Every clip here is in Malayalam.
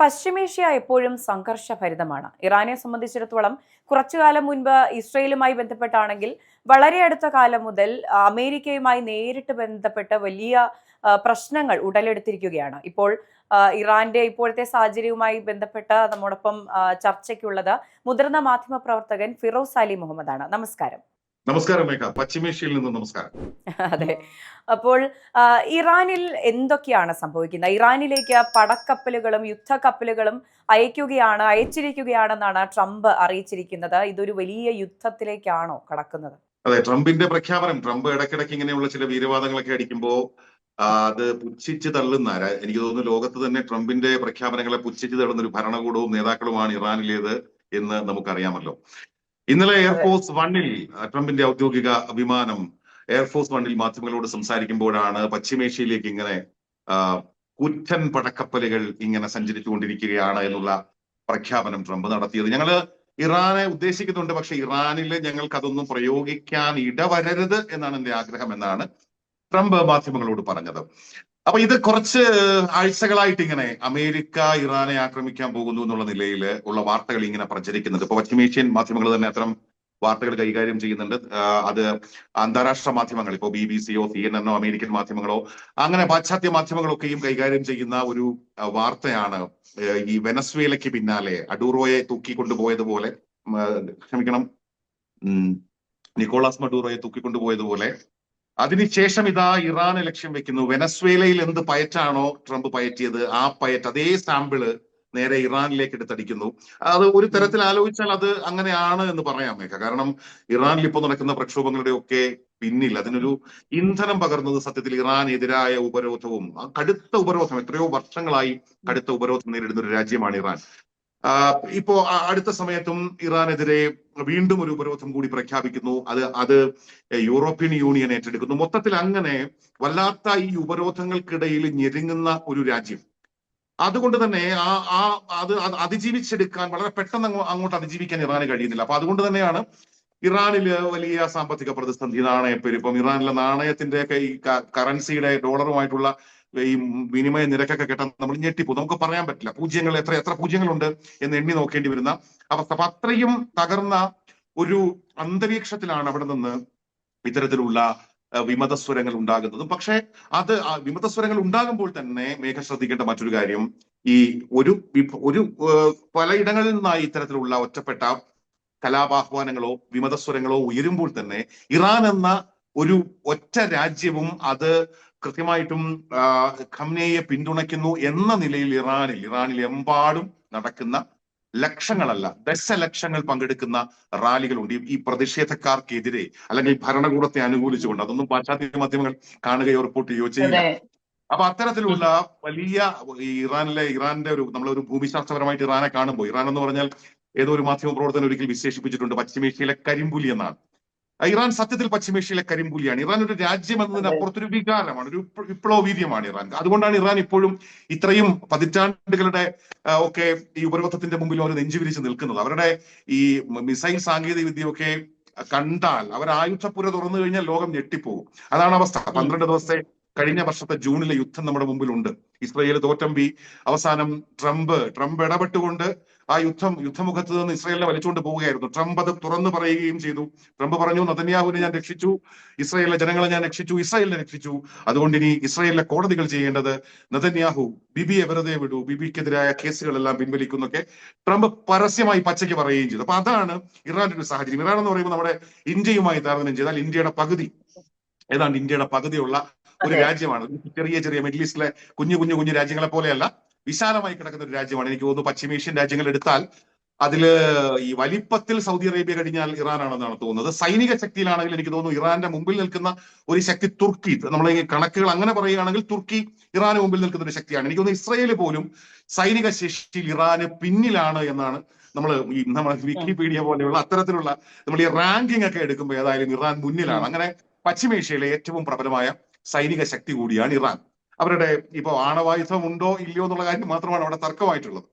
പശ്ചിമേഷ്യ എപ്പോഴും സംഘർഷഭരിതമാണ്. ഇറാനെ സംബന്ധിച്ചിടത്തോളം കുറച്ചുകാലം മുൻപ് ഇസ്രയേലുമായി ബന്ധപ്പെട്ടാണെങ്കിൽ വളരെ അടുത്ത കാലം മുതൽ അമേരിക്കയുമായി നേരിട്ട് ബന്ധപ്പെട്ട് വലിയ പ്രശ്നങ്ങൾ ഉടലെടുത്തിരിക്കുകയാണ്. ഇപ്പോൾ ഇറാന്റെ ഇപ്പോഴത്തെ സാഹചര്യവുമായി ബന്ധപ്പെട്ട് നമ്മോടൊപ്പം ചർച്ചയ്ക്കുള്ളത് മുതിർന്ന മാധ്യമപ്രവർത്തകൻ ഫിറോസ് അലി മുഹമ്മദാണ്. നമസ്കാരം. നമസ്കാരം മേഘ, പശ്ചിമേഷ്യയിൽ നിന്ന് നമസ്കാരം. അതെ. അപ്പോൾ ഇറാനിൽ എന്തൊക്കെയാണ് സംഭവിക്കുന്നത്? ഇറാനിലേക്ക് പടക്കപ്പലുകളും യുദ്ധക്കപ്പലുകളും അയച്ചിരിക്കുകയാണെന്നാണ് ട്രംപ് അറിയിച്ചിരിക്കുന്നത്. ഇതൊരു വലിയ യുദ്ധത്തിലേക്കാണോ കടക്കുന്നത്? അതെ, ട്രംപിന്റെ പ്രഖ്യാപനം, ട്രംപ് ഇടയ്ക്കിടയ്ക്ക് ഇങ്ങനെയുള്ള ചില വീരവാദങ്ങളൊക്കെ അടിക്കുമ്പോ അത് പുച്ഛിച്ച് തള്ളുന്ന, എനിക്ക് തോന്നുന്നു ലോകത്ത് തന്നെ ട്രംപിന്റെ പ്രഖ്യാപനങ്ങളെ പുച്ഛിച്ച് തള്ളുന്ന ഒരു ഭരണകൂടവും നേതാക്കളുമാണ് ഇറാനിലേത് എന്ന് നമുക്കറിയാമല്ലോ. ഇന്നലെ എയർഫോഴ്സ് വണ്ണിൽ ട്രംപിന്റെ ഔദ്യോഗിക വിമാനം എയർഫോഴ്സ് വണ്ണിൽ മാധ്യമങ്ങളോട് സംസാരിക്കുമ്പോഴാണ് പശ്ചിമേഷ്യയിലേക്ക് ഇങ്ങനെ കൂറ്റൻ പടക്കപ്പലുകൾ ഇങ്ങനെ സഞ്ചരിച്ചുകൊണ്ടിരിക്കുകയാണ് എന്നുള്ള പ്രഖ്യാപനം ട്രംപ് നടത്തിയത്. ഞങ്ങള് ഇറാനെ ഉദ്ദേശിക്കുന്നുണ്ട്, പക്ഷെ ഇറാനിൽ ഞങ്ങൾക്ക് അതൊന്നും പ്രയോഗിക്കാൻ ഇടവരരുത് എന്നാണ് എന്റെ ആഗ്രഹം എന്നാണ് ട്രംപ് മാധ്യമങ്ങളോട് പറഞ്ഞത്. അപ്പൊ ഇത് കുറച്ച് ആഴ്ചകളായിട്ട് ഇങ്ങനെ അമേരിക്ക ഇറാനെ ആക്രമിക്കാൻ പോകുന്നു എന്നുള്ള നിലയിൽ ഉള്ള വാർത്തകൾ ഇങ്ങനെ പ്രചരിക്കുന്നുണ്ട്. ഇപ്പൊ പശ്ചിമേഷ്യൻ മാധ്യമങ്ങൾ തന്നെ അത്തരം വാർത്തകൾ കൈകാര്യം ചെയ്യുന്നുണ്ട്. അത് അന്താരാഷ്ട്ര മാധ്യമങ്ങൾ, ഇപ്പോ BBC-യോ CNN-ഓ അമേരിക്കൻ മാധ്യമങ്ങളോ അങ്ങനെ പാശ്ചാത്യ മാധ്യമങ്ങളൊക്കെയും കൈകാര്യം ചെയ്യുന്ന ഒരു വാർത്തയാണ് ഈ വെനസ്വേലയ്ക്ക് പിന്നാലെ അഡൂറോയെ തൂക്കിക്കൊണ്ടുപോയതുപോലെ, ക്ഷമിക്കണം, നിക്കോളാസ് മഡൂറോയെ തൂക്കിക്കൊണ്ടുപോയതുപോലെ അതിനുശേഷം ഇതാ ഇറാനെ ലക്ഷ്യം വെക്കുന്നു. വെനസ്വേലയിൽ എന്ത് പയറ്റാണോ ട്രംപ് പയറ്റിയത്, ആ അതേ സാമ്പിള് നേരെ ഇറാനിലേക്ക് എടുത്തടിക്കുന്നു. അത് ഒരു തരത്തിൽ ആലോചിച്ചാൽ അത് അങ്ങനെയാണ് എന്ന് പറയാം മേഘ. കാരണം ഇറാനിൽ ഇപ്പോൾ നടക്കുന്ന പ്രക്ഷോഭങ്ങളുടെ ഒക്കെ പിന്നിൽ അതിനൊരു ഇന്ധനം പകർന്നത് സത്യത്തിൽ ഇറാനെതിരായ ഉപരോധവും, കടുത്ത ഉപരോധം, എത്രയോ വർഷങ്ങളായി കടുത്ത ഉപരോധം നേരിടുന്ന ഒരു രാജ്യമാണ് ഇറാൻ. ഇപ്പോ അടുത്ത സമയത്തും ഇറാനെതിരെ വീണ്ടും ഒരു ഉപരോധം കൂടി പ്രഖ്യാപിക്കുന്നു. അത് യൂറോപ്യൻ യൂണിയൻ ഏറ്റെടുക്കുന്നു. മൊത്തത്തിൽ അങ്ങനെ വല്ലാത്ത ഈ ഉപരോധങ്ങൾക്കിടയിൽ ഞെരുങ്ങുന്ന ഒരു രാജ്യം. അതുകൊണ്ട് തന്നെ അത് അതിജീവിച്ചെടുക്കാൻ വളരെ പെട്ടെന്ന് അങ്ങോട്ട് അതിജീവിക്കാൻ ഇറാന് കഴിയുന്നില്ല. അപ്പൊ അതുകൊണ്ട് തന്നെയാണ് ഇറാനില് വലിയ സാമ്പത്തിക പ്രതിസന്ധി, നാണയപ്പെരുപ്പം, ഇറാനിലെ നാണയത്തിന്റെ ഈ കറൻസിയുടെ ഡോളറുമായിട്ടുള്ള ഈ വിനിമയ നിരക്കൊക്കെ കേട്ടാൽ നമ്മൾ ഞെട്ടിപ്പോ. നമുക്ക് പറയാൻ പറ്റില്ല, പൂജ്യങ്ങൾ എത്ര പൂജ്യങ്ങളുണ്ട് എന്ന് എണ്ണി നോക്കേണ്ടി വരുന്ന അവസ്ഥ. അപ്പൊ അത്രയും തകർന്ന ഒരു അന്തരീക്ഷത്തിലാണ് അവിടെ നിന്ന് ഇത്തരത്തിലുള്ള വിമതസ്വരങ്ങൾ ഉണ്ടാകുന്നതും. പക്ഷെ അത് വിമതസ്വരങ്ങൾ ഉണ്ടാകുമ്പോൾ തന്നെ മേഘ ശ്രദ്ധിക്കേണ്ട മറ്റൊരു കാര്യം, ഈ ഒരു പലയിടങ്ങളിൽ നിന്നായി ഇത്തരത്തിലുള്ള ഒറ്റപ്പെട്ട കലാപാഹ്വാനങ്ങളോ വിമതസ്വരങ്ങളോ ഉയരുമ്പോൾ തന്നെ ഇറാൻ എന്ന ഒരു ഒറ്റ രാജ്യവും അത് കൃത്യമായിട്ടും ഖംനയെ പിന്തുണയ്ക്കുന്നു എന്ന നിലയിൽ ഇറാനിൽ എമ്പാടും നടക്കുന്ന ലക്ഷങ്ങളല്ല ദശലക്ഷങ്ങൾ പങ്കെടുക്കുന്ന റാലികളുണ്ട് ഈ പ്രതിഷേധക്കാർക്കെതിരെ, അല്ലെങ്കിൽ ഭരണകൂടത്തെ അനുകൂലിച്ചുകൊണ്ട്. അതൊന്നും പാശ്ചാത്യ മാധ്യമങ്ങൾ കാണുകയോ റിപ്പോർട്ട് ചെയ്യുകയോ ചെയ്യില്ല. അപ്പൊ അത്തരത്തിലുള്ള വലിയ ഇറാന്റെ നമ്മളൊരു ഭൂമിശാസ്ത്രപരമായിട്ട് ഇറാനെ കാണുമ്പോൾ, ഇറാൻ എന്ന് പറഞ്ഞാൽ ഏതോ ഒരു മാധ്യമ പ്രവർത്തനം ഒരിക്കൽ വിശേഷിപ്പിച്ചിട്ടുണ്ട് പശ്ചിമേഷ്യയിലെ കരിമ്പുലി എന്നാണ്. ഇറാൻ സത്യത്തിൽ പശ്ചിമേഷ്യയിലെ കരിമ്പുലിയാണ്. ഇറാൻ ഒരു രാജ്യം എന്നതിനപ്പുറത്തൊരു വികാരമാണ്, ഒരു വിപ്ലവീര്യമാണ് ഇറാൻ. അതുകൊണ്ടാണ് ഇറാൻ ഇപ്പോഴും ഇത്രയും പതിറ്റാണ്ടുകളുടെ ഒക്കെ ഈ ഉപരോധത്തിന്റെ മുമ്പിൽ അവർ നെഞ്ചുവിരിച്ച് നിൽക്കുന്നത്. അവരുടെ ഈ മിസൈൽ സാങ്കേതിക വിദ്യയൊക്കെ കണ്ടാൽ, അവർ ആയുധപ്പുര തുറന്നു കഴിഞ്ഞാൽ ലോകം ഞെട്ടിപ്പോകും. അതാണ് അവസ്ഥ. 12 ദിവസത്തെ കഴിഞ്ഞ വർഷത്തെ ജൂണിലെ യുദ്ധം നമ്മുടെ മുമ്പിലുണ്ട്. ഇസ്രയേൽ തോറ്റമ്പി അവസാനം ട്രംപ് ഇടപെട്ടുകൊണ്ട് ആ യുദ്ധമുഖത്ത് നിന്ന് ഇസ്രയേലിനെ വലിച്ചുകൊണ്ട് പോവുകയായിരുന്നു. ട്രംപ് അത് തുറന്നു പറയുകയും ചെയ്തു. ട്രംപ് പറഞ്ഞു, നെതന്യാഹുവിനെ ഞാൻ രക്ഷിച്ചു, ഇസ്രയേലിലെ ജനങ്ങളെ ഞാൻ രക്ഷിച്ചു, ഇസ്രയേലിനെ രക്ഷിച്ചു. അതുകൊണ്ട് ഇനി ഇസ്രയേലിലെ കോടതികൾ ചെയ്യേണ്ടത് നെതന്യാഹു ബിബിയെ വെറുതെ വിടൂ, ബിബിക്കെതിരായ കേസുകളെല്ലാം പിൻവലിക്കുന്നൊക്കെ ട്രംപ് പരസ്യമായി പച്ചയ്ക്ക് പറയുകയും ചെയ്തു. അപ്പൊ അതാണ് ഇറാന്റെ ഒരു സാഹചര്യം. ഇറാൻ എന്ന് പറയുമ്പോൾ നമ്മുടെ ഇന്ത്യയുമായി താരതമ്യം ചെയ്താൽ ഏതാണ്ട് ഇന്ത്യയുടെ പകുതിയുള്ള ഒരു രാജ്യമാണ്. ചെറിയ മിഡിൽ ഈസ്റ്റിലെ കുഞ്ഞു രാജ്യങ്ങളെ പോലെയല്ല, വിശാലമായി കിടക്കുന്ന ഒരു രാജ്യമാണ്. എനിക്ക് തോന്നുന്നു പശ്ചിമേഷ്യൻ രാജ്യങ്ങൾ എടുത്താൽ അതില് ഈ വലിപ്പത്തിൽ സൗദി അറേബ്യ കഴിഞ്ഞാൽ ഇറാനാണെന്നാണ് തോന്നുന്നത്. സൈനിക ശക്തിയിലാണെങ്കിൽ എനിക്ക് തോന്നുന്നു ഇറാന്റെ മുമ്പിൽ നിൽക്കുന്ന ഒരു ശക്തി തുർക്കി. നമ്മൾ ഈ കണക്കുകൾ അങ്ങനെ പറയുകയാണെങ്കിൽ തുർക്കി ഇറാന് മുമ്പിൽ നിൽക്കുന്ന ഒരു ശക്തിയാണ്. എനിക്ക് തോന്നുന്നു ഇസ്രയേൽ പോലും സൈനിക ശേഷിയിൽ ഇറാന് പിന്നിലാണ് എന്നാണ് നമ്മൾ വിക്കിപീഡിയ പോലെയുള്ള അത്തരത്തിലുള്ള നമ്മൾ ഈ റാങ്കിങ് ഒക്കെ എടുക്കുമ്പോൾ ഏതായാലും ഇറാൻ മുന്നിലാണ്. അങ്ങനെ പശ്ചിമേഷ്യയിലെ ഏറ്റവും പ്രബലമായ സൈനിക ശക്തി കൂടിയാണ് ഇറാൻ. അവരുടെ ഇപ്പോ ആണവായുധം ഉണ്ടോ ഇല്ലയോ എന്നുള്ള കാര്യം മാത്രമാണ് അവിടെ തർക്കമായിട്ടുള്ളത്.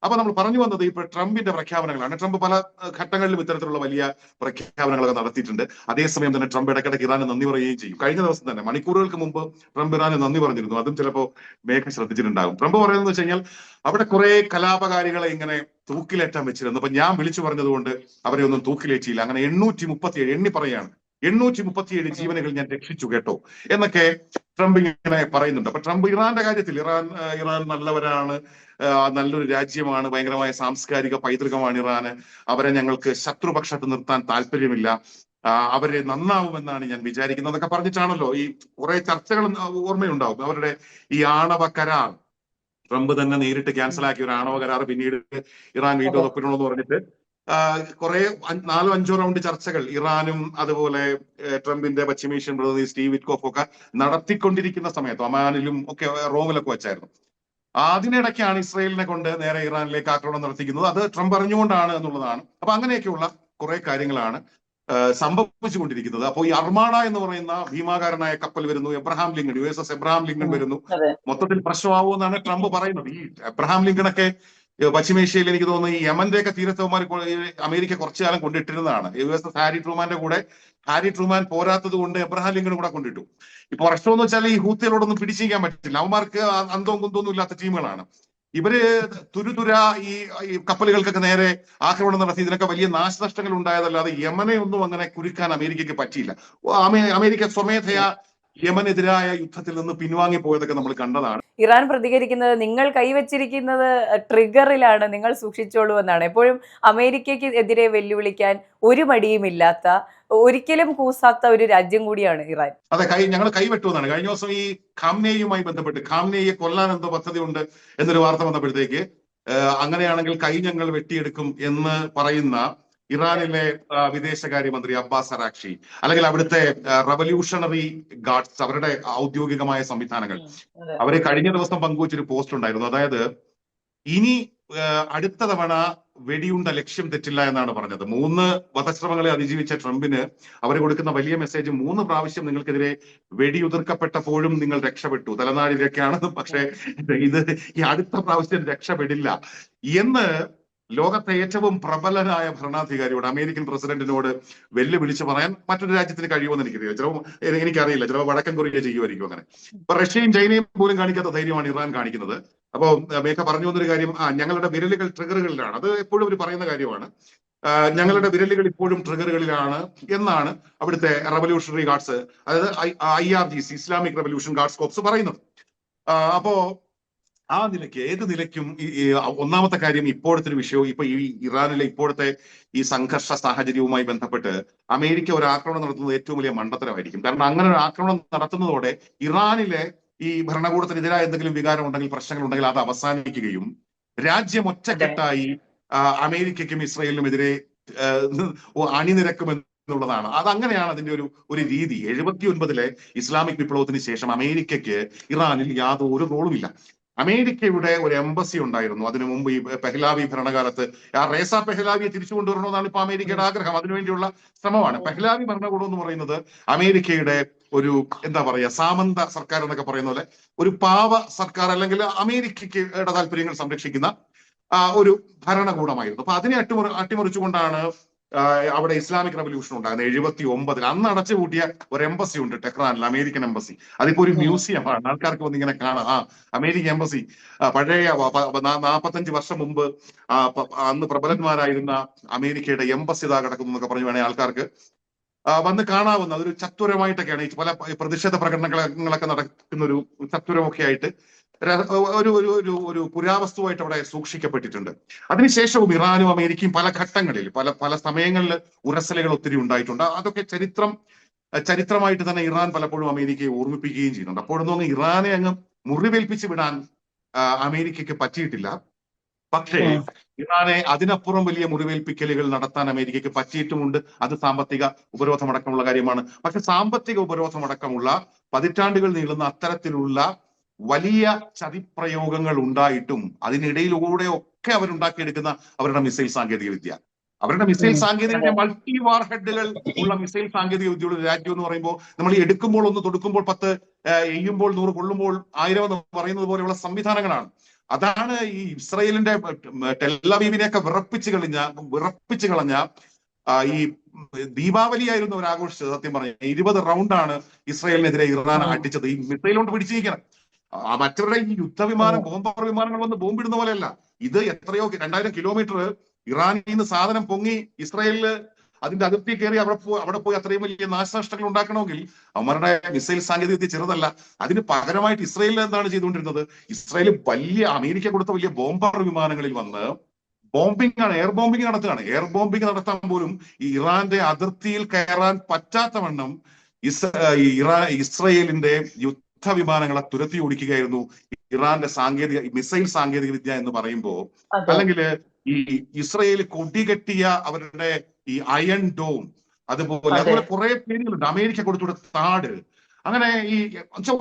അപ്പൊ നമ്മൾ പറഞ്ഞു വന്നത് ഇപ്പൊ ട്രംപിന്റെ പ്രഖ്യാപനങ്ങളാണ്. ട്രംപ് പല ഘട്ടങ്ങളിലും ഇത്തരത്തിലുള്ള വലിയ പ്രഖ്യാപനങ്ങളൊക്കെ നടത്തിയിട്ടുണ്ട്. അതേസമയം തന്നെ ട്രംപ് ഇടയ്ക്കിടയ്ക്ക് ഇറാന് നന്ദി പറയുകയും ചെയ്യും. കഴിഞ്ഞ ദിവസം തന്നെ മണിക്കൂറുകൾക്ക് മുമ്പ് ട്രംപ് ഇറാന് നന്ദി പറഞ്ഞിരുന്നു. അതും ചിലപ്പോൾ മേഘ ശ്രദ്ധിച്ചിട്ടുണ്ടാകും. ട്രംപ് പറയുന്നത് വെച്ച് കഴിഞ്ഞാൽ അവിടെ കുറെ കലാപകാരികളെ ഇങ്ങനെ തൂക്കിലേറ്റാൻ വെച്ചിരുന്നു. അപ്പൊ ഞാൻ വിളിച്ചു പറഞ്ഞതുകൊണ്ട് അവരെ ഒന്നും തൂക്കിലേറ്റിയില്ല. അങ്ങനെ 837 എണ്ണി പറയാണ് 837 ജീവനുകൾ ഞാൻ രക്ഷിച്ചു കേട്ടോ എന്നൊക്കെ ട്രംപ് ഇങ്ങനെ പറയുന്നുണ്ട്. അപ്പൊ ട്രംപ് ഇറാന്റെ കാര്യത്തിൽ ഇറാൻ നല്ലവരാണ്, നല്ലൊരു രാജ്യമാണ്, ഭയങ്കരമായ സാംസ്കാരിക പൈതൃകമാണ് ഇറാന്, അവരെ ഞങ്ങൾക്ക് ശത്രുപക്ഷത്ത് നിർത്താൻ താല്പര്യമില്ല, അവരെ നന്നാവുമെന്നാണ് ഞാൻ വിചാരിക്കുന്നത് എന്നൊക്കെ പറഞ്ഞിട്ടാണല്ലോ ഈ കുറെ ചർച്ചകൾ ഓർമ്മയുണ്ടാവും. അവരുടെ ഈ ആണവ കരാർ ട്രംപ് തന്നെ നേരിട്ട് ക്യാൻസൽ ആക്കിയ ഒരു ആണവ കരാർ പിന്നീട് ഇറാൻ വീണ്ടും ഒപ്പിടണമെന്ന് പറഞ്ഞിട്ട് കുറെ 4-5 റൗണ്ട് ചർച്ചകൾ ഇറാനും അതുപോലെ ട്രംപിന്റെ പശ്ചിമേഷ്യൻ പ്രതിനിധി സ്റ്റീവ് വിറ്റ്കോഫ് ഒക്കെ നടത്തിക്കൊണ്ടിരിക്കുന്ന സമയത്ത് ഒമാനിലും ഒക്കെ റോമിലൊക്കെ വെച്ചായിരുന്നു. അതിനിടയ്ക്കാണ് ഇസ്രയേലിനെ കൊണ്ട് നേരെ ഇറാനിലേക്ക് ആക്രമണം നടത്തിക്കുന്നത്. അത് ട്രംപ് അറിഞ്ഞുകൊണ്ടാണ് എന്നുള്ളതാണ്. അപ്പൊ അങ്ങനെയൊക്കെയുള്ള കുറെ കാര്യങ്ങളാണ് സംഭവിച്ചുകൊണ്ടിരിക്കുന്നത്. അപ്പോൾ ഈ അർമാഡ എന്ന് പറയുന്ന ഭീമാകാരനായ കപ്പൽ വരുന്നു, Abraham Lincoln USS Abraham Lincoln വരുന്നു, മൊത്തത്തിൽ പ്രശ്നമാവുമെന്നാണ് ട്രംപ് പറയുന്നത്. ഈ എബ്രഹാം ലിങ്കണൊക്കെ പശ്ചിമേഷ്യയിൽ എനിക്ക് തോന്നുന്നു ഈ യമന്റെ ഒക്കെ തീരത്തവന്മാർ അമേരിക്ക കുറച്ചു കാലം കൊണ്ടിട്ടിരുന്നതാണ്. USS ഹാരി ട്രൂമാന്റെ കൂടെ ഹാരി ട്രൂമാൻ പോരാത്തത് കൊണ്ട് എബ്രഹാം ലിങ്കൺ കൂടെ കൊണ്ടിട്ടു. ഇപ്പൊ പ്രശ്നമെന്ന് വെച്ചാൽ ഈ ഹൂത്തികളോടൊന്നും പിടിച്ചിരിക്കാൻ പറ്റില്ല. അവന്മാർക്ക് അന്തവും കുന്തവും ഇല്ലാത്ത ടീമുകളാണ്. ഇവര് തുരുതുര ഈ കപ്പലുകൾക്കൊക്കെ നേരെ ആക്രമണം നടത്തി ഇതിനൊക്കെ വലിയ നാശനഷ്ടങ്ങൾ ഉണ്ടായതല്ലാതെ യമനെ ഒന്നും അങ്ങനെ കുരുക്കാൻ അമേരിക്കയ്ക്ക് പറ്റിയില്ല. അമേരിക്ക സ്വമേധയാ യമനെതിരായ യുദ്ധത്തിൽ നിന്ന് പിൻവാങ്ങി പോയതൊക്കെ നമ്മൾ കണ്ടതാണ്. ഇറാൻ പ്രതികരിക്കുന്നത് നിങ്ങൾ കൈവച്ചിരിക്കുന്നത് ട്രിഗറിലാണ്, നിങ്ങൾ സൂക്ഷിച്ചോളൂ എന്നാണ്. എപ്പോഴും അമേരിക്കയ്ക്ക് എതിരെ വെല്ലുവിളിക്കാൻ ഒരു മടിയുമില്ലാത്ത, ഒരിക്കലും കൂസാത്ത ഒരു രാജ്യം കൂടിയാണ് ഇറാൻ. അതെ, ഞങ്ങൾ കൈവെട്ടുമെന്നാണ്. കഴിഞ്ഞ ദിവസം ഈ ഖാംനെയുമായി ബന്ധപ്പെട്ട് ഖാംനെയെ കൊല്ലാൻ എന്തോ പദ്ധതി ഉണ്ട് എന്നൊരു വാർത്ത വന്നപ്പോഴത്തേക്ക് അങ്ങനെയാണെങ്കിൽ കൈ ഞങ്ങൾ വെട്ടിയെടുക്കും എന്ന് പറയുന്ന ഇറാനിലെ വിദേശകാര്യമന്ത്രി അബ്ബാസ് അറാഖ്ചി, അല്ലെങ്കിൽ അവിടുത്തെ റവല്യൂഷണറി ഗാർഡ്സ്, അവരുടെ ഔദ്യോഗികമായ സംവിധാനങ്ങൾ, അവരെ കഴിഞ്ഞ ദിവസം പങ്കുവച്ചൊരു പോസ്റ്റ് ഉണ്ടായിരുന്നു. അതായത് ഇനി അടുത്ത തവണ വെടിയുണ്ട ലക്ഷ്യം തെറ്റില്ല എന്നാണ് പറഞ്ഞത്. 3 വധശ്രമങ്ങളെ അതിജീവിച്ച ട്രംപിന് അവർ കൊടുക്കുന്ന വലിയ മെസ്സേജ് 3 പ്രാവശ്യം നിങ്ങൾക്കെതിരെ വെടിയുതിർക്കപ്പെട്ടപ്പോഴും നിങ്ങൾ രക്ഷപ്പെട്ടു, തലനാടിലൊക്കെയാണ്, പക്ഷേ ഇത് ഈ അടുത്ത പ്രാവശ്യം രക്ഷപ്പെടില്ല എന്ന് ലോകത്തെ ഏറ്റവും പ്രബലനായ ഭരണാധികാരിയോട്, അമേരിക്കൻ പ്രസിഡന്റിനോട് വെല്ലുവിളിച്ച് പറയാൻ മറ്റൊരു രാജ്യത്തിന് കഴിയുമെന്ന് എനിക്കറിയില്ല. ചിലപ്പോൾ വടക്കൻ കൊറിയ ചെയ്യുമായിരിക്കും അങ്ങനെ. ഇപ്പൊ റഷ്യയും ചൈനയും പോലും കാണിക്കാത്ത ധൈര്യമാണ് ഇറാൻ കാണിക്കുന്നത്. അപ്പോ മേഘ പറഞ്ഞു വന്നൊരു കാര്യം, ഞങ്ങളുടെ വിരലുകൾ ട്രിഗറുകളിലാണ്. അത് എപ്പോഴും അവർ പറയുന്ന കാര്യമാണ്. ഞങ്ങളുടെ വിരലുകൾ ഇപ്പോഴും ട്രിഗറുകളിലാണ് എന്നാണ് അവിടുത്തെ റവല്യൂഷണറി ഗാർഡ്സ്, അതായത് IRGC, Islamic revolution guards corps പറയുന്നത്. അപ്പോ ആ നിലയ്ക്ക് ഏത് നിലയ്ക്കും ഒന്നാമത്തെ കാര്യം ഇപ്പോഴത്തെ ഒരു വിഷയവും ഇപ്പൊ ഈ ഇറാനിലെ ഇപ്പോഴത്തെ ഈ സംഘർഷ സാഹചര്യവുമായി ബന്ധപ്പെട്ട് അമേരിക്ക ഒരു ആക്രമണം നടത്തുന്നത് ഏറ്റവും വലിയ മണ്ടത്തരമായിരിക്കും. കാരണം അങ്ങനെ ഒരു ആക്രമണം നടത്തുന്നതോടെ ഇറാനിലെ ഈ ഭരണകൂടത്തിനെതിരായ എന്തെങ്കിലും വികാരം ഉണ്ടെങ്കിൽ, പ്രശ്നങ്ങൾ ഉണ്ടെങ്കിൽ അത് അവസാനിക്കുകയും രാജ്യം ഒറ്റക്കെട്ടായി അമേരിക്കയ്ക്കും ഇസ്രയേലിനും എതിരെ അണിനിരക്കുമെന്നുള്ളതാണ്. അതങ്ങനെയാണ് അതിന്റെ ഒരു രീതി. 79-ലെ ഇസ്ലാമിക് വിപ്ലവത്തിന് ശേഷം അമേരിക്കയ്ക്ക് ഇറാനിൽ യാതൊരു റോളുമില്ല. അമേരിക്കയുടെ ഒരു എംബസി ഉണ്ടായിരുന്നു അതിനു മുമ്പ്. ഈ പെഹ്ലാവി ഭരണകാലത്ത് ആ റേസ പെഹ്ലാവിയെ തിരിച്ചു കൊണ്ടുവരണമെന്നാണ് ഇപ്പൊ അമേരിക്കയുടെ ആഗ്രഹം. അതിനുവേണ്ടിയുള്ള ശ്രമമാണ്. പെഹ്ലാവി ഭരണകൂടം എന്ന് പറയുന്നത് അമേരിക്കയുടെ ഒരു എന്താ പറയാ സാമന്ത സർക്കാർ എന്നൊക്കെ പറയുന്ന പോലെ ഒരു പാവ സർക്കാർ, അല്ലെങ്കിൽ അമേരിക്കയുടെ താല്പര്യങ്ങൾ സംരക്ഷിക്കുന്ന ഒരു ഭരണകൂടമായിരുന്നു. അപ്പൊ അതിനെ അട്ടിമറിച്ചുകൊണ്ടാണ് അവിടെ ഇസ്ലാമിക് റവല്യൂഷൻ ഉണ്ടാകുന്നത് 79-ൽ. അന്ന് അടച്ചുപൂട്ടിയ ഒരു എംബസി ഉണ്ട് ടെഹ്റാനിൽ, അമേരിക്കൻ എംബസി. അതിപ്പോ ഒരു മ്യൂസിയമാണ്. ആൾക്കാർക്ക് വന്ന് ഇങ്ങനെ കാണാം. അമേരിക്കൻ എംബസി പഴയ 45 വർഷം മുമ്പ് അന്ന് പ്രബലന്മാരായിരുന്ന അമേരിക്കയുടെ എംബസി ഇതാ കിടക്കുന്നു എന്നൊക്കെ പറഞ്ഞു വേണേൽ ആൾക്കാർക്ക് വന്ന് കാണാവുന്ന അതൊരു ചത്തുരമായിട്ടൊക്കെയാണ്. ഈ പല പ്രതിഷേധ പ്രകടനങ്ങളൊക്കെ നടക്കുന്ന ഒരു ചത്തുരമൊക്കെ ആയിട്ട് ഒരു പുരാവസ്തുവായിട്ട് അവിടെ സൂക്ഷിക്കപ്പെട്ടിട്ടുണ്ട്. അതിനുശേഷവും ഇറാനും അമേരിക്കയും പല ഘട്ടങ്ങളിൽ പല സമയങ്ങളിൽ ഉരസലുകൾ ഒത്തിരി ഉണ്ടായിട്ടുണ്ട്. അതൊക്കെ ചരിത്രമായിട്ട് തന്നെ ഇറാൻ പലപ്പോഴും അമേരിക്കയെ ഓർമ്മിപ്പിക്കുകയും ചെയ്യുന്നുണ്ട്. അപ്പോഴൊന്നും ഇറാനെ അങ്ങ് മുറിവേൽപ്പിച്ച് വിടാൻ അമേരിക്കയ്ക്ക് പറ്റിയിട്ടില്ല. പക്ഷേ ഇറാനെ അതിനപ്പുറം വലിയ മുറിവേൽപ്പിക്കലുകൾ നടത്താൻ അമേരിക്കയ്ക്ക് പറ്റിയിട്ടുമുണ്ട്. അത് സാമ്പത്തിക ഉപരോധമടക്കമുള്ള കാര്യമാണ്. പക്ഷെ സാമ്പത്തിക ഉപരോധമടക്കമുള്ള പതിറ്റാണ്ടുകൾ നീളുന്ന അത്തരത്തിലുള്ള വലിയ ചതിപ്രയോഗങ്ങൾ ഉണ്ടായിട്ടും അതിനിടയിലൂടെ ഒക്കെ അവരുണ്ടാക്കിയെടുക്കുന്ന അവരുടെ മിസൈൽ സാങ്കേതിക വിദ്യ, മൾട്ടി വാർ ഹെഡുകൾ ഉള്ള മിസൈൽ സാങ്കേതിക വിദ്യയുള്ള രാജ്യം എന്ന് പറയുമ്പോൾ നമ്മൾ എടുക്കുമ്പോൾ 1 തൊടുക്കുമ്പോൾ 10, എയ്യുമ്പോൾ 100, കൊള്ളുമ്പോൾ 1000 എന്ന് പറയുന്നത് പോലെയുള്ള സംവിധാനങ്ങളാണ്. അതാണ് ഈ ഇസ്രയേലിന്റെ ടെല്ലവീവിനെയൊക്കെ വിറപ്പിച്ച് കളഞ്ഞ ഈ ദീപാവലി ആയിരുന്നു അവർ ആഘോഷിച്ചത്. സത്യം പറഞ്ഞ 20 റൗണ്ടാണ് ഇസ്രയേലിനെതിരെ ഇറാൻ അടിച്ചത്. ഈ മിസൈൽ കൊണ്ട് പിടിച്ചിരിക്കണം. മറ്റവരുടെ ഈ യുദ്ധവിമാനം, ബോംബർ വിമാനങ്ങൾ വന്ന് ബോംബിടുന്ന പോലെയല്ല. ഇത് എത്രയോ 2000 കിലോമീറ്റർ ഇറാനിൽ നിന്ന് സാധനം പൊങ്ങി ഇസ്രയേലില് അതിന്റെ അതിർത്തി കയറി അവിടെ പോയി അത്രയും വലിയ നാശനഷ്ടങ്ങൾ ഉണ്ടാക്കണമെങ്കിൽ അവരുടെ മിസൈൽ സാങ്കേതികത ചെറുതല്ല. അതിന് പകരമായിട്ട് ഇസ്രയേലിൽ എന്താണ് ചെയ്തുകൊണ്ടിരുന്നത്? ഇസ്രയേൽ അമേരിക്ക കൊടുത്ത വലിയ ബോംബർ വിമാനങ്ങളിൽ വന്ന് ബോംബിംഗ് ആണ്, എയർ ബോംബിംഗ് നടത്തുകയാണ്. എയർ ബോംബിംഗ് നടത്താൻ പോലും ഈ ഇറാന്റെ അതിർത്തിയിൽ കയറാൻ പറ്റാത്തവണ്ണം ഇസ്രയേലിന്റെ യുദ്ധവിമാനങ്ങളെ തുരത്തി ഓടിക്കുകയായിരുന്നു ഇറാന്റെ മിസൈൽ സാങ്കേതിക വിദ്യ എന്ന് പറയുമ്പോ. അല്ലെങ്കിൽ ഈ ഇസ്രയേൽ കൊടികെട്ടിയ അവരുടെ ഈ അയൺ ഡോം, അതുപോലെ കുറെ പേരുകളുണ്ട്. അമേരിക്ക കൊടുത്തുവിട്ട താട്, അങ്ങനെ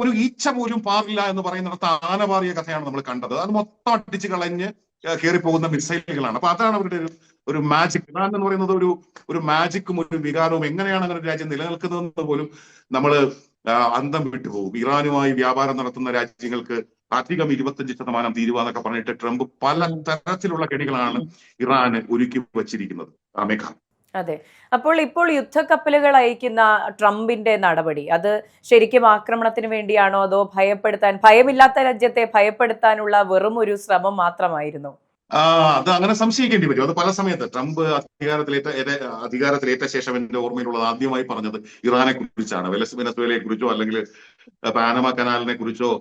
ഒരു ഈച്ച പോലും പാറില്ല എന്ന് പറയുന്നിടത്ത് ആനപാറിയ കഥയാണ് നമ്മൾ കണ്ടത്. അത് മൊത്തം അടിച്ച് കളഞ്ഞ് കയറിപ്പോകുന്ന മിസൈലുകളാണ്. അപ്പൊ അതാണ് അവരുടെ ഒരു മാജിക്. ഇറാൻ എന്ന് പറയുന്നത് ഒരു മാജിക്കും ഒരു വികാരവും. എങ്ങനെയാണ് അങ്ങനെ ഒരു രാജ്യം നിലനിൽക്കുന്നതെന്ന് പോലും നമ്മൾ അന്തം വിട്ടുപോകും. ഇറാനുമായി വ്യാപാരം നടത്തുന്ന രാജ്യങ്ങൾക്ക് അധികം 25% തീരുവ എന്നൊക്കെ പറഞ്ഞിട്ട് ട്രംപ് പല തരത്തിലുള്ള കെണികളാണ് ഇറാന് ഒരുക്കി വച്ചിരിക്കുന്നത്. മേഘ, അതെ. ഇപ്പോൾ യുദ്ധക്കപ്പലുകൾ അയക്കുന്ന ട്രംപിന്റെ നടപടി അത് ശരിക്കും ആക്രമണത്തിന് വേണ്ടിയാണോ, അതോ ഭയമില്ലാത്ത രാജ്യത്തെ ഭയപ്പെടുത്താനുള്ള വെറും ഒരു ശ്രമം മാത്രമായിരുന്നു? അത് അങ്ങനെ സംശയിക്കേണ്ടി വരും. അത് പല സമയത്ത് ട്രംപ് അധികാരത്തിലേറ്റ ശേഷം എന്റെ ഓർമ്മയിലുള്ളത് ആദ്യമായി പറഞ്ഞത് ഇറാനെ കുറിച്ചാണ്. വെനസ്വേലയെ കുറിച്ചോ അല്ലെങ്കിൽ പാനമ കനാലിനെ കുറിച്ചോ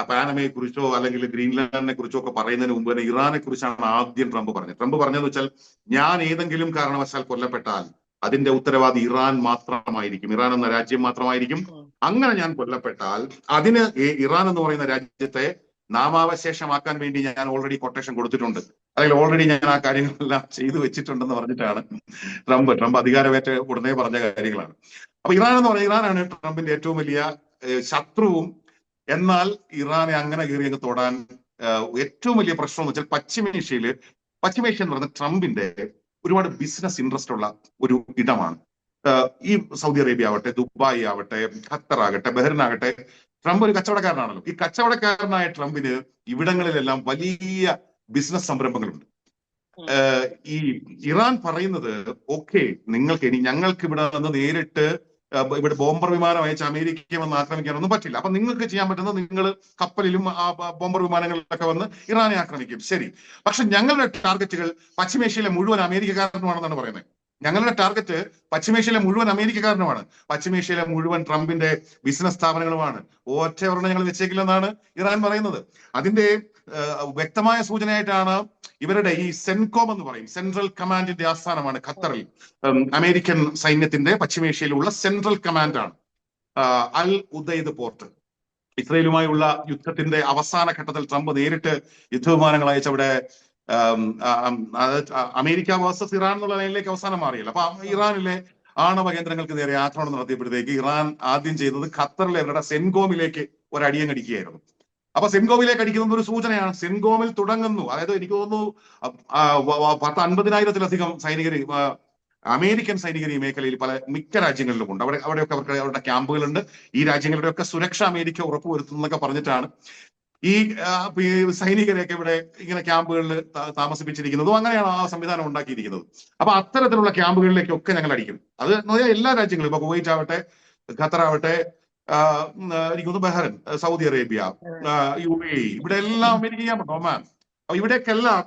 പാനമയെ കുറിച്ചോ അല്ലെങ്കിൽ ഗ്രീൻലാൻഡിനെ കുറിച്ചോ ഒക്കെ പറയുന്നതിന് മുമ്പ് തന്നെ ഇറാനെ കുറിച്ചാണ് ആദ്യം ട്രംപ് പറഞ്ഞത്. ട്രംപ് പറഞ്ഞതെന്ന് വെച്ചാൽ, ഞാൻ ഏതെങ്കിലും കാരണവശാൽ കൊല്ലപ്പെട്ടാൽ അതിന്റെ ഉത്തരവാദി ഇറാൻ മാത്രമായിരിക്കും, ഇറാൻ എന്ന രാജ്യം മാത്രമായിരിക്കും. അങ്ങനെ ഞാൻ കൊല്ലപ്പെട്ടാൽ അതിന് ഇറാൻ എന്ന് പറയുന്ന രാജ്യത്തെ നാമാവശേഷമാക്കാൻ വേണ്ടി ഞാൻ ഓൾറെഡി കൊട്ടേഷൻ കൊടുത്തിട്ടുണ്ട്, അല്ലെങ്കിൽ ഓൾറെഡി ഞാൻ ആ കാര്യങ്ങളെല്ലാം ചെയ്തു വെച്ചിട്ടുണ്ടെന്ന് പറഞ്ഞിട്ടാണ് ട്രംപ് അധികാരമേറ്റ ഉടനെ പറഞ്ഞ കാര്യങ്ങളാണ്. അപ്പൊ ഇറാനാണ് ട്രംപിന്റെ ഏറ്റവും വലിയ ശത്രുവും. എന്നാൽ ഇറാനെ അങ്ങനെ കയറി അങ്ങ് തൊടാൻ ഏറ്റവും വലിയ പ്രശ്നം എന്ന് വെച്ചാൽ പശ്ചിമേഷ്യ എന്ന് പറയുന്നത് ട്രംപിന്റെ ഒരുപാട് ബിസിനസ് ഇൻട്രസ്റ്റ് ഉള്ള ഒരു ഇടമാണ്. ഈ സൗദി അറേബ്യ ആവട്ടെ, ദുബായ് ആവട്ടെ, ഖത്തർ ആകട്ടെ, ബഹ്റിൻ ആകട്ടെ, ട്രംപ് ഒരു കച്ചവടക്കാരനാണല്ലോ. ഈ കച്ചവടക്കാരനായ ട്രംപിന് ഇവിടങ്ങളിലെല്ലാം വലിയ ബിസിനസ് സംരംഭങ്ങളുണ്ട്. ഈ ഇറാൻ പറയുന്നത്, ഓക്കെ, ഞങ്ങൾക്ക് ഇവിടെ നിന്ന് നേരിട്ട് ഇവിടെ ബോംബർ വിമാനം അയച്ച് അമേരിക്കയെ വന്ന് ആക്രമിക്കാനൊന്നും പറ്റില്ല. അപ്പൊ നിങ്ങൾക്ക് ചെയ്യാൻ പറ്റുന്നത് നിങ്ങൾ കപ്പലിലും ബോംബർ വിമാനങ്ങളിലൊക്കെ വന്ന് ഇറാനെ ആക്രമിക്കും, ശരി. പക്ഷെ ഞങ്ങളുടെ ടാർഗറ്റുകൾ പശ്ചിമേഷ്യയിലെ മുഴുവൻ അമേരിക്കക്കാരനുമാണെന്നാണ് പറയുന്നത്. ഞങ്ങളുടെ ടാർഗറ്റ് പശ്ചിമേഷ്യയിലെ മുഴുവൻ അമേരിക്കക്കാരനുമാണ്, പശ്ചിമേഷ്യയിലെ മുഴുവൻ ട്രംപിന്റെ ബിസിനസ് സ്ഥാപനങ്ങളുമാണ്. ഒറ്റ ഒരെണ്ണം ഞങ്ങൾ വെച്ചേക്കില്ലെന്നാണ് ഇറാൻ പറയുന്നത്. അതിന്റെ വ്യക്തമായ സൂചനയായിട്ടാണ് ഇവരുടെ ഈ സെൻകോം എന്ന് പറയും, സെൻട്രൽ കമാൻഡിന്റെ ആസ്ഥാനമാണ് ഖത്തറിൽ. അമേരിക്കൻ സൈന്യത്തിന്റെ പശ്ചിമേഷ്യയിലുള്ള സെൻട്രൽ കമാൻഡാണ് അൽ ഉദൈദ് പോർട്ട്. ഇസ്രയേലുമായുള്ള യുദ്ധത്തിന്റെ അവസാന ഘട്ടത്തിൽ ട്രംപ് നേരിട്ട് യുദ്ധവിമാനങ്ങൾ അയച്ചവിടെ അമേരിക്ക വേഴ്സസ് ഇറാൻ എന്നുള്ള ലൈനിലേക്ക് അവസാനം മാറിയല്ലോ. അപ്പൊ ഇറാനിലെ ആണവ കേന്ദ്രങ്ങൾക്ക് നേരെ ആക്രമണം നടത്തിയപ്പോഴത്തേക്ക് ഇറാൻ ആദ്യം ചെയ്തത് ഖത്തറിലെ അവരുടെ സെൻകോമിലേക്ക് ഒരടിയങ്ങടിക്കുകയായിരുന്നു. അപ്പൊ സെൻകോമിലേക്ക് അടിക്കുന്നത് ഒരു സൂചനയാണ്. സെൻകോമിൽ തുടങ്ങുന്നു, അതായത് എനിക്ക് തോന്നുന്നു 50,000-ലധികം സൈനികർ, അമേരിക്കൻ സൈനികർ ഈ മേഖലയിൽ മിക്ക രാജ്യങ്ങളിലും ഉണ്ട്. അവിടെയൊക്കെ അവരുടെ ക്യാമ്പുകളുണ്ട്. ഈ രാജ്യങ്ങളുടെയൊക്കെ സുരക്ഷ അമേരിക്ക ഉറപ്പുവരുത്തുന്നതൊക്കെ പറഞ്ഞിട്ടാണ് ഈ സൈനികരെയൊക്കെ ഇവിടെ ഇങ്ങനെ ക്യാമ്പുകളിൽ താമസിപ്പിച്ചിരിക്കുന്നതും അങ്ങനെയാണ് ആ സംവിധാനം ഉണ്ടാക്കിയിരിക്കുന്നത്. അപ്പൊ അത്തരത്തിലുള്ള ക്യാമ്പുകളിലേക്കൊക്കെ ഞങ്ങൾ അടിക്കും. അത് എല്ലാ രാജ്യങ്ങളും, ഇപ്പൊ കുവൈറ്റ് ആവട്ടെ, ഖത്തർ ആവട്ടെ, എനിക്ക് തോന്നുന്നു ബഹ്റൈൻ, സൗദി അറേബ്യ, UAE, ഇവിടെ എല്ലാം അമേരിക്ക, ഒമാൻ, അപ്പൊ ഇവിടേക്കെല്ലാം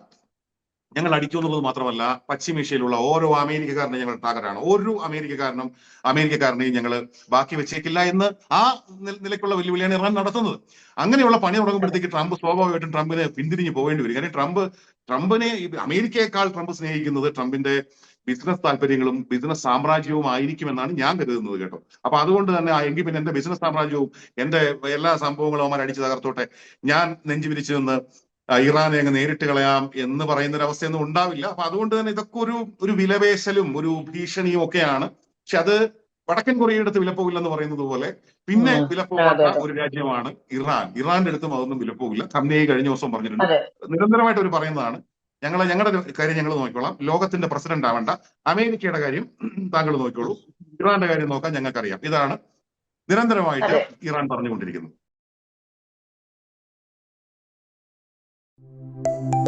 ഞങ്ങൾ അടിക്കുമെന്നുള്ളത് മാത്രമല്ല, പശ്ചിമേഷ്യയിലുള്ള ഓരോ അമേരിക്കക്കാരനെയും ഞങ്ങൾ ടാർഗറ്റാണ്. ഓരോ അമേരിക്കക്കാരനെയും ഞങ്ങൾ ബാക്കി വെച്ചേക്കില്ല എന്ന് ആ നിലയ്ക്കുള്ള വെല്ലുവിളിയാണ് ഇറാൻ നടത്തുന്നത്. അങ്ങനെയുള്ള പണി തുടങ്ങുമ്പോഴത്തേക്ക് സ്വാഭാവികമായിട്ടും ട്രംപിന് പിന്തിരിഞ്ഞ് പോകേണ്ടി വരും. കാരണം ട്രംപിനെ അമേരിക്കയെക്കാൾ ട്രംപ് സ്നേഹിക്കുന്നത് ട്രംപിന്റെ ബിസിനസ് താല്പര്യങ്ങളും ബിസിനസ് സാമ്രാജ്യവും ആയിരിക്കുമെന്നാണ് ഞാൻ കരുതുന്നത്, കേട്ടോ. അപ്പൊ അതുകൊണ്ട് തന്നെ എങ്കിൽ പിന്നെ എന്റെ ബിസിനസ് സാമ്രാജ്യവും എന്റെ എല്ലാ സംഭവങ്ങളും അവന്മാർ അടിച്ചു തകർത്തോട്ടെ, ഞാൻ നെഞ്ചു വിരിച്ചു നിന്ന് ഇറാനെ അങ്ങ് നേരിട്ട് കളയാം എന്ന് പറയുന്ന ഒരു അവസ്ഥയൊന്നും ഉണ്ടാവില്ല. അപ്പൊ അതുകൊണ്ട് തന്നെ ഇതൊക്കെ ഒരു വിലപേശലും ഒരു ഭീഷണിയും ഒക്കെയാണ്. പക്ഷെ അത് വടക്കൻ കൊറിയയുടെ അടുത്ത് വിലപ്പോവില്ലെന്ന് പറയുന്നത് പോലെ പിന്നെ വിലപ്പോവാത്ത ഒരു രാജ്യമാണ് ഇറാൻ. ഇറാന്റെ അടുത്തും അതൊന്നും വിലപ്പോവില്ല. ഖമനേയി കഴിഞ്ഞ ദിവസം പറഞ്ഞിട്ടുണ്ട്, നിരന്തരമായിട്ട് അവർ പറയുന്നതാണ്, ഞങ്ങളുടെ കാര്യം ഞങ്ങൾ നോക്കിക്കോളാം, ലോകത്തിന്റെ പ്രസിഡന്റ് ആവേണ്ട, അമേരിക്കയുടെ കാര്യം താങ്കൾ നോക്കിക്കോളൂ, ഇറാന്റെ കാര്യം നോക്കാൻ ഞങ്ങൾക്കറിയാം. ഇതാണ് നിരന്തരമായിട്ട് ഇറാൻ പറഞ്ഞുകൊണ്ടിരിക്കുന്നത്. നന്ദി.